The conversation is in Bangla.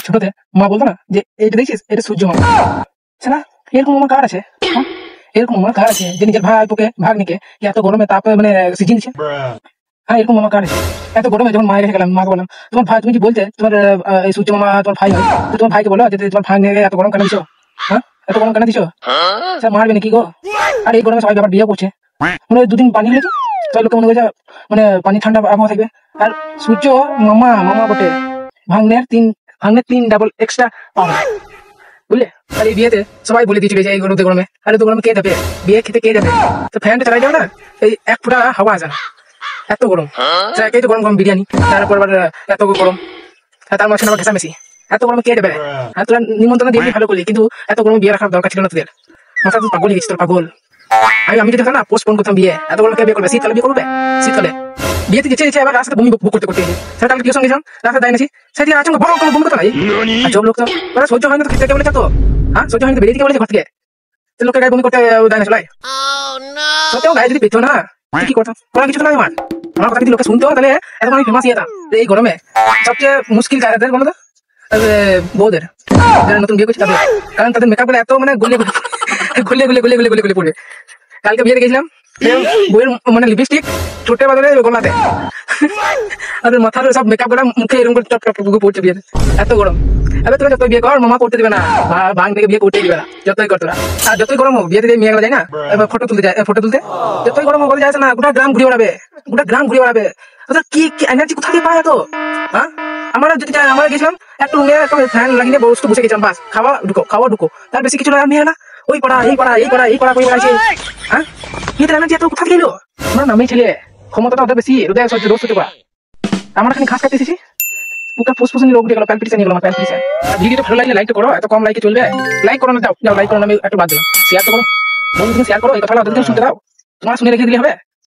ছোটতে মা বলতো না যে এইটা দেখছিস এটা সূর্য মামা। না এরকম আমার কার আছে, এরকম আমার কার আছে যে নিজের ভাই পোকে ভাগ্নিকে এত গরমে তাপে মানে সিজিয়ে দিচ্ছে। হ্যাঁ এরকম আমার কার আছে। এত গরমে যখন মায়ের কাছে গেলাম, মাকে বললাম তোমার ভাই, তুমি কি বলতে তোমার এই সূর্য মামা তোমার ভাই হয়, তো তোমার ভাইকে বলো যে তোমার ভাই নিয়ে এত গরম কেন দিছো, হ্যাঁ এত গরম কেন দিছো, স্যার মারবে নাকি গো। আর এই গরমে সবাই ব্যাপার বিয়ে করছে, মানে দুদিন পানি হয়েছে সবাই লোকে মনে করছে মানে পানি ঠান্ডা আবহাওয়া থাকবে। আর সূর্য মামা মামা বটে, ভাগ্নের তিন ডাবল এক্সট্রা পাওয়া, বুঝলে। আর এই বিয়েতে সবাই বলে দিয়ে চলেছে এই গরমে গরমে, আর তো গরমে কে যাবে বিয়ে খেতে, কে যাবে, তো ফ্যানটা চালাই যাবে না, এই এক ফুটা হাওয়া আসে না, এত গরম। একেই তো গরম গরম বিরিয়ানি, তারপর আবার এত গরম, তার মাঝখানে আবার ঘেঁষামেশি, এত গরমে কে যাবে। হ্যাঁ তোরা নিমন্ত্রণ দিয়ে ভালো করলি, কিন্তু এত গরমে বিয়ে রাখার দরকার ছিল না তোদের, মাথা তো পাগল গেছিস তোর, পাগল। আমি যদি না পোস্টপোন করতাম বিয়ে, এত গরমে কে বিয়ে করবে, শীতকালে বিয়ে করবে, শীতকালে বিয়েতে যেতে যেতে আবার রাস্তাতে বমি বুক করতে করতে সেটা কি সঙ্গে রাস্তা দেয় নাছি সেটি আচমকা বড় কোনো বমি করতে নাই। সব লোক তো ওরা সহ্য হয় না, তো খেতে বলেছে তো, হ্যাঁ সহ্য হয় না, বেরিয়ে থেকে বলেছে ঘর থেকে, লোকের গায়ে বমি করতে দেয় না চলাই। সত্যি গায়ে যদি পেতো না কি করতাম, কোনো কিছু তো নাই আমার কথা যদি লোকে শুনতো তাহলে এখন আমি ফেমাস যেতাম। এই গরমে সবচেয়ে মুশকিল কাদের বলো তো, বউদের যারা নতুন বিয়ে করছে তাদের, কারণ তাদের মেকআপ গুলো এত মানে গলিয়ে গলিয়ে পড়বে। কালকে বিয়েতে গেছিলাম, বইয়ের মানে লিপস্টিক ছোটে বাদলে গলাতে, আর মাথার সব মেকআপ গুলা মুখে এরকম করে টপ টপ পড়ছে বিয়েতে, এত গরম। এবার তোরা যতই বিয়ে কর মামা করতে দিবে না, ভাঙ থেকে বিয়ে করতে দিবে না, যতই কর তোরা। আর যতই গরম হোক বিয়েতে মেয়ে গেলা যায় না, এবার ফটো তুলতে যতই গরম হোক যায় না, গোটা গ্রাম ঘুরে বেড়াবে, ওদের কি এনার্জি কোথা থেকে পায় এত, হ্যাঁ। আমরা যদি আমরা গেছিলাম একটু ফ্যান লাগিয়ে বসে বসে গেছিলাম, বাস খাওয়া ঢুকো, তার বেশি কিছু মেয়ে না, ওই পড়া এই করে বেড়াইছে, হ্যাঁ মেয়েদের এনার্জি এত কোথা থেকে এলো। আমরা নামেই ছেলে, ক্ষমতাটা ওদের বেশি, হৃদয় রোজ সহ্য করা। আমরা এখানে ঘাস কাটতে এসেছি, পুরো ফুসফুসনি রোগ দিয়ে গেল, প্যালপিটেশন নিয়ে গেল আমার প্যালপিটেশন। ভিডিওটা ভালো লাগলে লাইক করো, এত কম লাইকে চলবে, লাইক করো না, যাও লাইক করো না, আমি একটু বাদ দিলাম, শেয়ার তো করো, বন্ধুদের শেয়ার করো, এই কথাটা ওদেরকে শুনতে দাও, তোমার শুনে রেখে দিলে হবে।